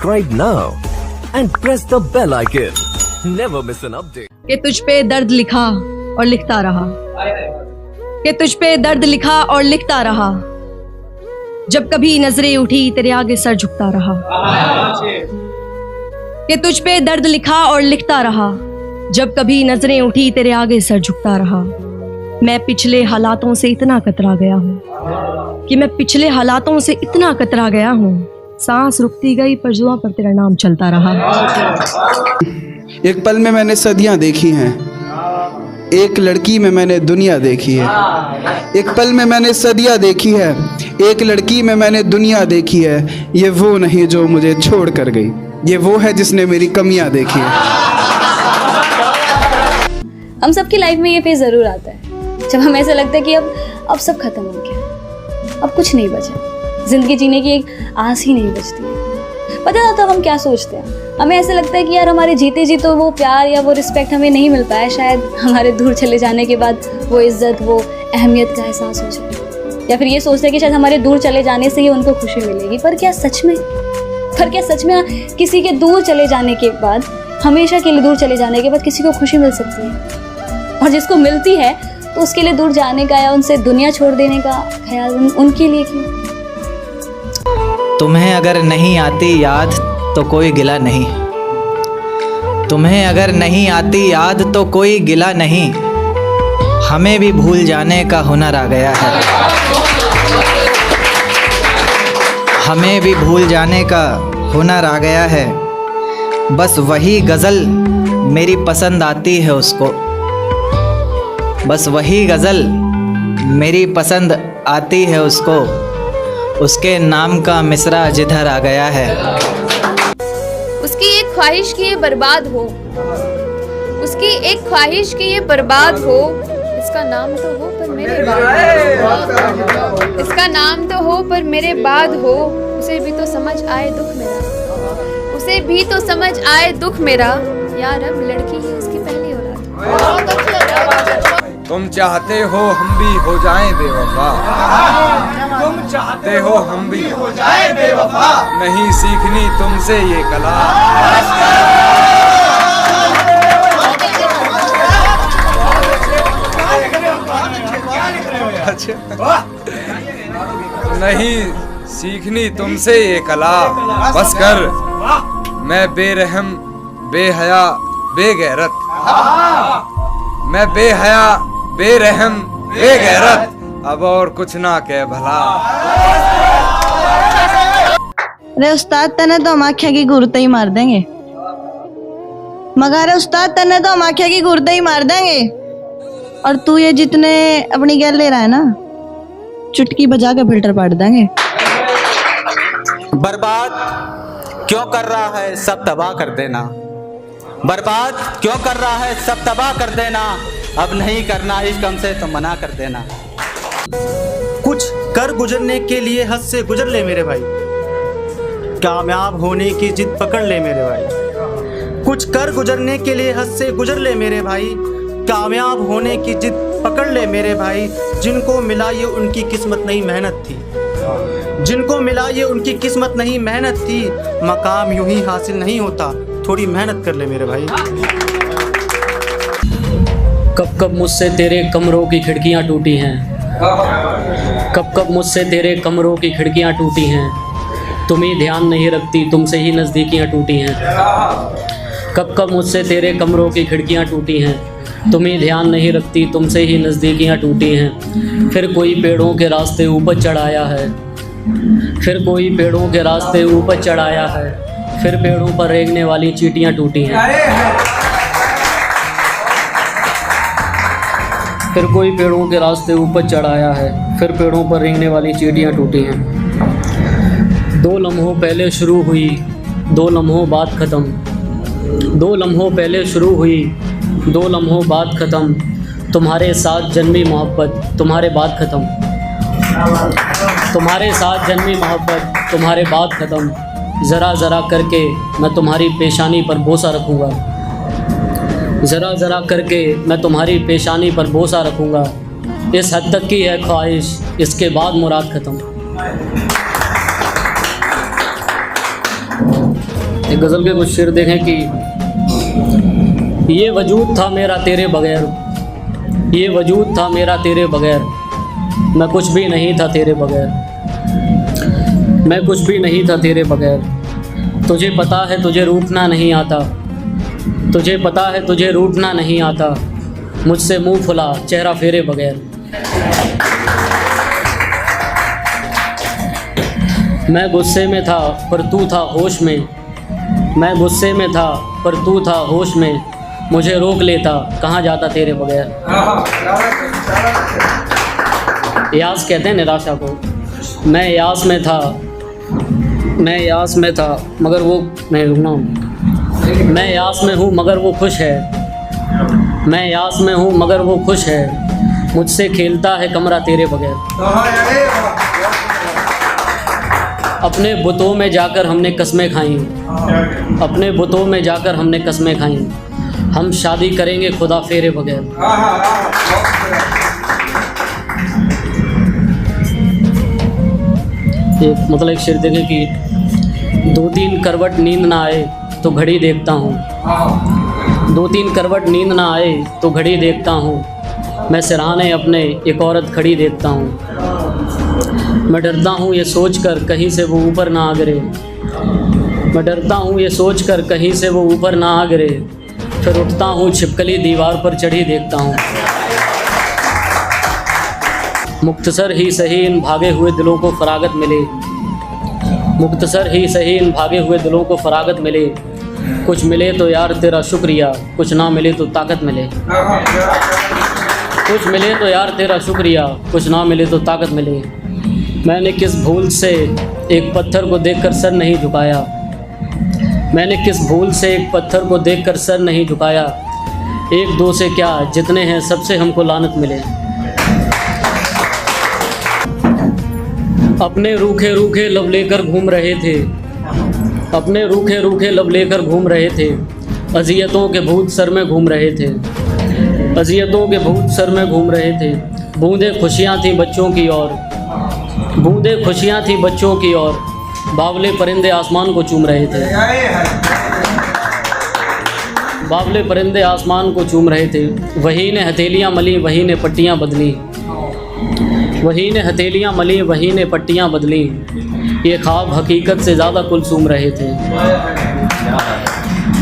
Subscribe now and press the bell icon. Never miss an update. कि तुझ पे दर्द लिखा और लिखता रहा, कि तुझ पे दर्द लिखा और लिखता रहा, जब कभी नजरें उठी तेरे आगे सर झुकता रहा। कि तुझ पे दर्द लिखा और लिखता रहा, जब कभी नजरें उठी तेरे आगे सर झुकता रहा। मैं पिछले हालातों से इतना कतरा गया हूँ कि मैं पिछले हालातों से इतना कतरा गया हूँ, सांस रुकती गई पर जुआ पर तेरा नाम चलता रहा। एक पल में मैंने सदियां देखी हैं, एक लड़की में मैंने दुनिया देखी है। एक पल में मैंने सदियां देखी है, एक लड़की में मैंने दुनिया देखी है। ये वो नहीं जो मुझे छोड़ कर गई, ये वो है जिसने मेरी कमियां देखी है। हम सबकी लाइफ में ये फेज ज़रूर आता है जब हमें ऐसा लगता है कि अब सब खत्म हो गया, अब कुछ नहीं बचा, ज़िंदगी जीने की एक आस ही नहीं बचती है। पता है तब हम क्या सोचते हैं? हमें ऐसा लगता है कि यार हमारे जीते जी तो वो प्यार या वो रिस्पेक्ट हमें नहीं मिल पाया, शायद हमारे दूर चले जाने के बाद वो इज़्ज़त, वो अहमियत का एहसास हो जाए। या फिर ये सोचते हैं कि शायद हमारे दूर चले जाने से ही उनको खुशी मिलेगी। पर क्या सच में किसी के दूर चले जाने के बाद, हमेशा के लिए दूर चले जाने के बाद किसी को खुशी मिल सकती है? और जिसको मिलती है तो उसके लिए दूर जाने का या उनसे दुनिया छोड़ देने का ख्याल उनके लिए क्यों? तुम्हें अगर नहीं आती याद तो कोई गिला नहीं, तुम्हें अगर नहीं आती याद तो कोई गिला नहीं, हमें भी भूल जाने का हुनर आ गया है, हमें भी भूल जाने का हुनर आ गया है। बस वही गज़ल मेरी पसंद आती है उसको, बस वही गज़ल मेरी पसंद आती है उसको, उसके नाम का मिसरा जिधर आ गया है। उसकी एक ख्वाहिश की ये बर्बाद हो, उसकी एक ख्वाहिश की ये बर्बाद हो, इसका नाम तो हो पर मेरे बाद, इसका नाम तो हो पर मेरे बाद हो। उसे भी तो समझ आए दुख मेरा, उसे भी तो समझ आए दुख मेरा, यार अब लड़की है उसकी पहली औलाद। तुम चाहते हो हम भी हो जाएं बेवफा, तुम चाहते हो हम भी हो जाएं बेवफा, नहीं सीखनी तुमसे ये कला। नहीं सीखनी तुमसे ये कला, बस कर मैं बेरहम बेहया बेगैरत, मैं बेहया बेरहम बेगैरत, अब और कुछ ना कह भला। अरे उस्ताद तने तो हम आख्या की गुरते ही मार देंगे, मगर उस्ताद तने तो हम आख्या की गुरते ही मार देंगे। और तू ये जितने अपनी गैल ले रहा है ना, चुटकी बजा के फिल्टर पाट देंगे। बर्बाद क्यों कर रहा है सब तबाह कर देना, बर्बाद क्यों कर रहा है सब तबाह कर देना, अब नहीं करना इश्क हमसे तो मना कर देना। कुछ कर गुजरने के लिए हद से गुजर ले मेरे भाई, कामयाब होने की जिद पकड़ ले मेरे भाई। कुछ कर गुजरने के लिए हद से गुजर ले मेरे भाई, कामयाब होने की जिद पकड़ ले मेरे भाई। जिनको मिला ये उनकी किस्मत नहीं मेहनत थी, जिनको मिला ये उनकी किस्मत नहीं मेहनत थी, मकाम यूं ही हासिल नहीं होता, थोड़ी मेहनत कर ले मेरे भाई। कब कब मुझसे तेरे कमरों की खिड़कियां टूटी हैं, कब कब मुझसे तेरे कमरों की खिड़कियां टूटी हैं, तुम्हें ध्यान नहीं रखती तुमसे ही नज़दीकियां टूटी हैं। कब कब मुझसे तेरे कमरों की खिड़कियां टूटी हैं, तुम्हें ध्यान नहीं रखती तुमसे ही नज़दीकियां टूटी हैं। फिर कोई पेड़ों के रास्ते ऊपर चढ़ाया है, फिर कोई पेड़ों के रास्ते ऊपर चढ़ाया है, फिर पेड़ों पर रेंगने वाली चींटियां टूटी हैं। फिर कोई पेड़ों के रास्ते ऊपर चढ़ाया है, फिर पेड़ों पर रेंगने वाली चींटियां टूटी हैं। 2 लम्हों पहले शुरू हुई, 2 लम्हों बाद ख़त्म, 2 लम्हों पहले शुरू हुई, 2 लम्हों बाद ख़त्म, तुम्हारे साथ जन्मी मोहब्बत तुम्हारे बाद ख़त्म, तुम्हारे साथ जन्मी मोहब्बत तुम्हारे बाद ख़त्म। ज़रा ज़रा करके मैं तुम्हारी पेशानी पर बोसा रखूँगा, ज़रा ज़रा करके मैं तुम्हारी पेशानी पर बोसा रखूँगा। इस हद तक की है ख्वाहिश, इसके बाद मुराद ख़त्म। एक गज़ल के कुछ शेर देखें कि ये वजूद था मेरा तेरे बगैर, ये वजूद था मेरा तेरे बगैर, मैं कुछ भी नहीं था तेरे बगैर, मैं कुछ भी नहीं था तेरे बगैर। तुझे पता है तुझे रूठना नहीं आता, तुझे पता है तुझे रूठना नहीं आता, मुझसे मुंह फुला चेहरा फेरे बगैर। मैं गुस्से में था पर तू था होश में, मैं गुस्से में था पर तू था होश में, मुझे रोक लेता कहाँ जाता तेरे बगैर। यास कहते हैं निराशा को। मैं यास में था, मैं यास में था मगर वो मैं मैं यास में हूँ मगर वो खुश है, मैं यास में हूँ मगर वो खुश है, मुझसे खेलता है कमरा तेरे बगैर। अपने बुतों में जाकर हमने कस्में खाई, अपने बुतों में जाकर हमने कस्में खाई, हम शादी करेंगे खुदा फेरे बगैर। एक मतलब एक शेर देखें कि 2-3 करवट नींद ना आए तो घड़ी देखता हूँ, 2-3 करवट नींद ना आए तो घड़ी देखता हूँ, मैं सिरहाने अपने एक औरत खड़ी देखता हूँ। मैं डरता हूँ ये सोचकर कहीं से वो ऊपर ना आ गिरे, मैं डरता हूँ ये सोचकर कहीं से वो ऊपर ना आ गिरे, फिर उठता हूँ छिपकली दीवार पर चढ़ी देखता हूँ। मुख्तसर ही सही इन भागे हुए दिलों को फरागत मिले, मुख्तसर ही सही इन भागे हुए दिलों को फरागत मिले, कुछ मिले तो यार तेरा शुक्रिया, कुछ ना मिले तो ताकत मिले, कुछ मिले तो यार तेरा शुक्रिया, कुछ ना मिले तो ताकत मिले। मैंने किस भूल से एक पत्थर को देखकर सर नहीं झुकाया, मैंने किस भूल से एक पत्थर को देखकर सर नहीं झुकाया, 1-2 से क्या जितने हैं सबसे हमको लानत मिले। अपने रूखे रूखे लब लेकर घूम रहे थे, अपने रूखे रूखे लब लेकर घूम रहे थे, अज़ियतों के भूत सर में घूम रहे थे, अज़ियतों के भूत सर में घूम रहे थे। बूंदें खुशियाँ थी बच्चों की ओर, बूंदें खुशियाँ थी बच्चों की ओर, बावले परिंदे आसमान को चूम रहे थे, बावले परिंदे आसमान को चूम रहे थे। वही ने हथेलियाँ मली वही ने पट्टियाँ बदली, वही ने हथेलियाँ मली वही ने पट्टियाँ बदली, ये ख्वाब हकीकत से ज़्यादा कुलसूम रहे थे,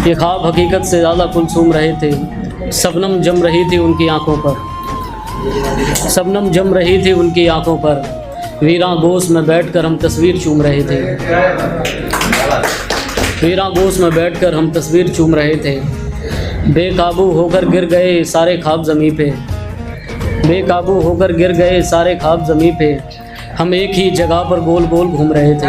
ये ख्वाब हकीकत से ज़्यादा कुलसूम रहे थे। शबनम जम रही थी उनकी आंखों पर, शबनम जम रही थी उनकी आंखों पर, वीरां गोश में बैठकर हम तस्वीर चूम रहे थे, वीरां गोश में बैठकर हम तस्वीर चूम रहे थे। बेकाबू होकर गिर गए सारे ख्वाब ज़मीं पे, बेकाबू होकर गिर गए सारे ख्वाब ज़मीं पे, हम एक ही जगह पर गोल गोल घूम रहे थे,